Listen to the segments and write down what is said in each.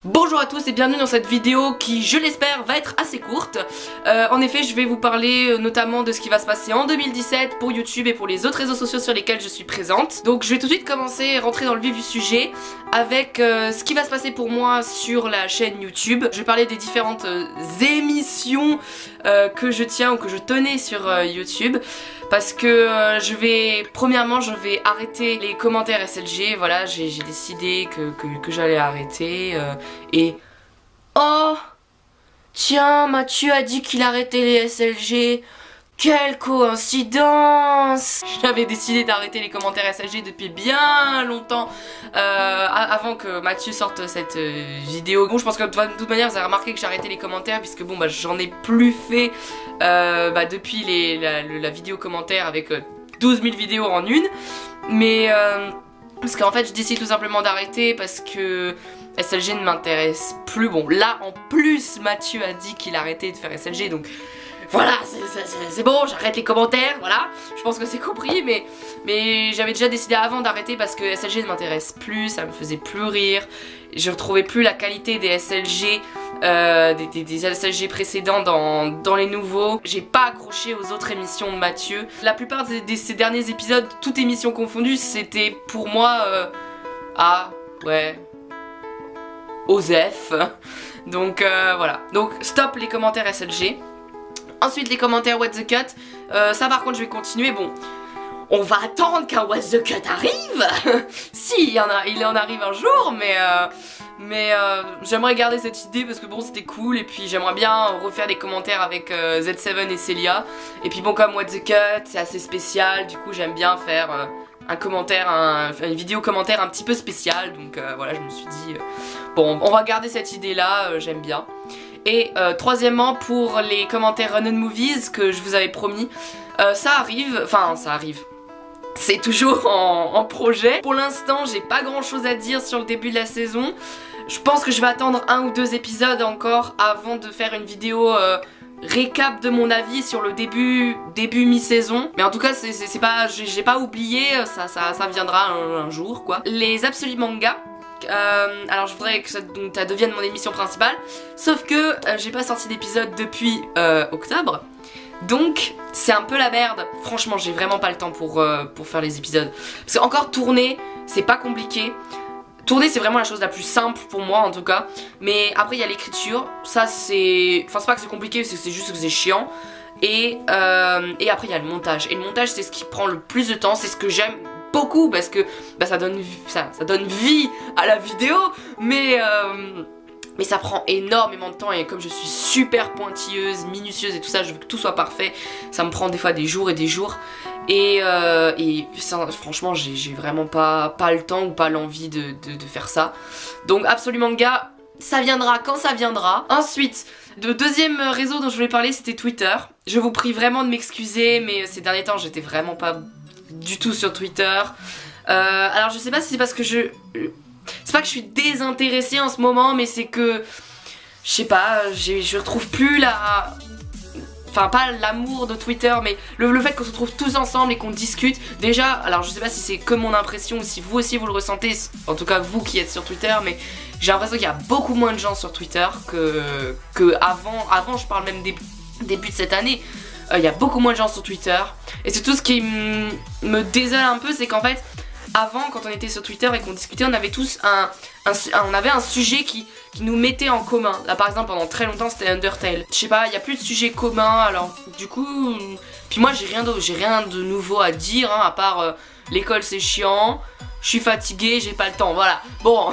Bonjour à tous et bienvenue dans cette vidéo qui, je l'espère, va être assez courte. En effet, je vais vous parler notamment de ce qui va se passer en 2017 pour YouTube et pour les autres réseaux sociaux sur lesquels je suis présente. Donc je vais tout de suite commencer et rentrer dans le vif du sujet avec ce qui va se passer pour moi sur la chaîne YouTube. Je vais parler des différentes émissions que je tiens ou que je tenais sur YouTube. Parce que premièrement je vais arrêter les commentaires SLG, voilà, j'ai décidé que j'allais arrêter et... Oh, tiens, Mathieu a dit qu'il arrêtait les SLG. Quelle coïncidence! J'avais décidé d'arrêter les commentaires SLG depuis bien longtemps avant que Mathieu sorte cette vidéo. Bon, je pense que de toute manière vous avez remarqué que j'ai arrêté les commentaires puisque bon bah j'en ai plus fait depuis la vidéo commentaire avec 12 000 vidéos en une. Mais parce qu'en fait je décide tout simplement d'arrêter parce que SLG ne m'intéresse plus. Bon là en plus Mathieu a dit qu'il arrêtait de faire SLG donc... Voilà, c'est bon, j'arrête les commentaires, voilà. Je pense que c'est compris, mais j'avais déjà décidé avant d'arrêter parce que SLG ne m'intéresse plus, ça me faisait plus rire. Je retrouvais plus la qualité des SLG, des SLG précédents dans les nouveaux. J'ai pas accroché aux autres émissions de Mathieu. La plupart de ces derniers épisodes, toutes émissions confondues, c'était pour moi... Osef. Donc voilà. Donc stop les commentaires SLG. Ensuite les commentaires What the Cut, ça par contre je vais continuer, bon, on va attendre qu'un What the Cut arrive. Si, il en arrive un jour, mais j'aimerais garder cette idée parce que bon c'était cool et puis j'aimerais bien refaire des commentaires avec Z7 et Célia. Et puis bon comme What the Cut c'est assez spécial, du coup j'aime bien faire un commentaire, une vidéo commentaire un petit peu spéciale, donc voilà je me suis dit, bon on va garder cette idée là, j'aime bien. Et troisièmement pour les commentaires Run On Movies que je vous avais promis, ça arrive, c'est toujours en projet. Pour l'instant j'ai pas grand chose à dire sur le début de la saison. Je pense que je vais attendre 1 ou 2 épisodes encore avant de faire une vidéo récap de mon avis sur le début mi-saison. Mais en tout cas c'est pas, j'ai pas oublié, ça viendra un jour quoi. Les Absolus Manga. Alors je voudrais que ça devienne mon émission principale. Sauf que j'ai pas sorti d'épisode depuis octobre. Donc c'est un peu la merde. Franchement j'ai vraiment pas le temps pour faire les épisodes. Parce qu'encore tourner c'est pas compliqué. Tourner c'est vraiment la chose la plus simple pour moi en tout cas. Mais après il y a l'écriture. Ça c'est... Enfin c'est pas que c'est compliqué, c'est juste que c'est chiant. Et après il y a le montage. Et le montage c'est ce qui prend le plus de temps. C'est ce que j'aime beaucoup parce que bah, ça donne vie à la vidéo, mais ça prend énormément de temps et comme je suis super pointilleuse, minutieuse et tout ça, je veux que tout soit parfait, ça me prend des fois des jours et des jours et ça, franchement j'ai vraiment pas le temps ou pas l'envie de faire ça. Donc Absolus Manga, ça viendra quand ça viendra. Ensuite, le deuxième réseau dont je voulais parler c'était Twitter. Je vous prie vraiment de m'excuser mais ces derniers temps j'étais vraiment pas du tout sur Twitter. Alors je sais pas si c'est parce que c'est pas que je suis désintéressée en ce moment, mais c'est que je sais pas, je retrouve plus la... Enfin pas l'amour de Twitter, mais le fait qu'on se retrouve tous ensemble et qu'on discute. Déjà, alors je sais pas si c'est que mon impression ou si vous aussi vous le ressentez, en tout cas vous qui êtes sur Twitter, mais j'ai l'impression qu'il y a beaucoup moins de gens sur Twitter que avant. Avant je parle même début de cette année. Il y a beaucoup moins de gens sur Twitter. Et c'est tout ce qui me désole un peu, c'est qu'en fait, avant, quand on était sur Twitter et qu'on discutait, on avait tous on avait un sujet qui nous mettait en commun. Là par exemple, pendant très longtemps, c'était Undertale. Je sais pas, il n'y a plus de sujet commun, alors du coup... Puis moi, j'ai rien de nouveau à dire, hein, à part l'école c'est chiant, je suis fatiguée, j'ai pas le temps, voilà. Bon,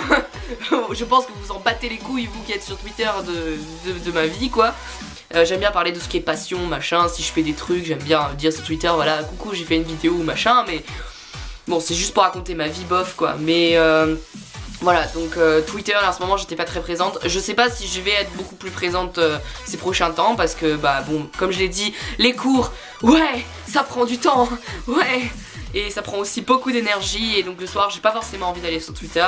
je pense que vous en battez les couilles, vous qui êtes sur Twitter, de ma vie, quoi. J'aime bien parler de ce qui est passion, machin, si je fais des trucs, j'aime bien dire sur Twitter, voilà, coucou, j'ai fait une vidéo ou machin, mais bon, c'est juste pour raconter ma vie bof, quoi, mais voilà, donc Twitter, là, en ce moment, j'étais pas très présente, je sais pas si je vais être beaucoup plus présente ces prochains temps, parce que, bah, bon, comme je l'ai dit, les cours, ouais, ça prend du temps, ouais, et ça prend aussi beaucoup d'énergie, et donc le soir, j'ai pas forcément envie d'aller sur Twitter.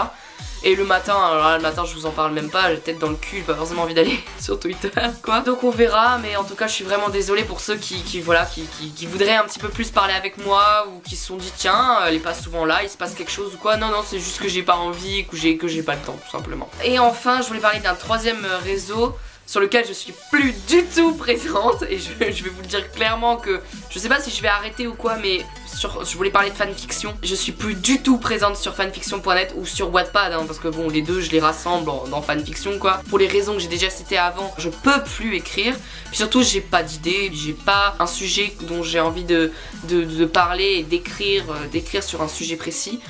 Et le matin, alors là, le matin je vous en parle même pas, j'ai tête dans le cul, j'ai pas forcément envie d'aller sur Twitter quoi. Donc on verra, mais en tout cas je suis vraiment désolée pour ceux qui voudraient un petit peu plus parler avec moi ou qui se sont dit tiens, elle est pas souvent là, il se passe quelque chose ou quoi. Non c'est juste que j'ai pas envie, que j'ai pas le temps tout simplement. Et enfin je voulais parler d'un troisième réseau sur lequel je suis plus du tout présente et je vais vous le dire clairement que je sais pas si je vais arrêter ou quoi, mais je voulais parler de fanfiction. Je suis plus du tout présente sur fanfiction.net ou sur Wattpad hein, parce que bon les deux je les rassemble dans fanfiction quoi. Pour les raisons que j'ai déjà citées avant, je peux plus écrire. Puis surtout j'ai pas d'idée, j'ai pas un sujet dont j'ai envie de parler et d'écrire sur un sujet précis.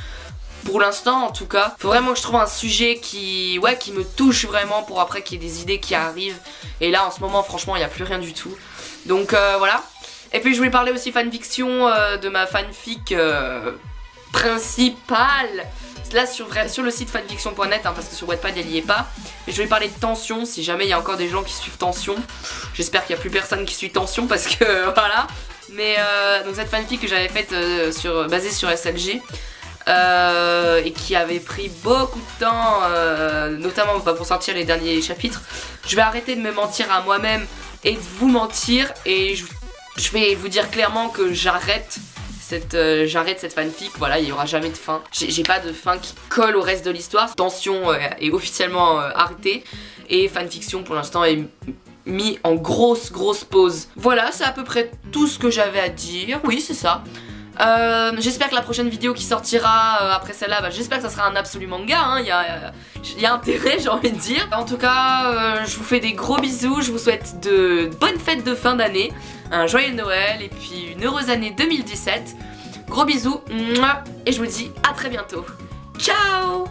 Pour l'instant en tout cas, faut vraiment que je trouve un sujet qui me touche vraiment pour après qu'il y ait des idées qui arrivent. Et là en ce moment franchement il n'y a plus rien du tout. Donc voilà. Et puis je voulais parler aussi fanfiction de ma fanfic principale. Là sur le site fanfiction.net hein, parce que sur Wattpad elle y est pas. Mais je voulais parler de Tension, si jamais il y a encore des gens qui suivent Tension. J'espère qu'il n'y a plus personne qui suit Tension parce que voilà. Mais donc cette fanfic que j'avais faite basée sur SLG. Et qui avait pris beaucoup de temps notamment pour sortir les derniers chapitres. Je vais arrêter de me mentir à moi-même et de vous mentir et je vais vous dire clairement que j'arrête cette fanfic. Voilà, il n'y aura jamais de fin. J'ai pas de fin qui colle au reste de l'histoire. Tension est officiellement arrêtée et fanfiction pour l'instant est mis en grosse pause. Voilà, c'est à peu près tout ce que j'avais à dire. Oui, c'est ça. J'espère que la prochaine vidéo qui sortira après celle-là, j'espère que ça sera un absolu manga hein. Il y a intérêt j'ai envie de dire. En tout cas je vous fais des gros bisous. Je vous souhaite de bonnes fêtes de fin d'année, un joyeux Noël et puis une heureuse année 2017. Gros bisous et je vous dis à très bientôt. Ciao.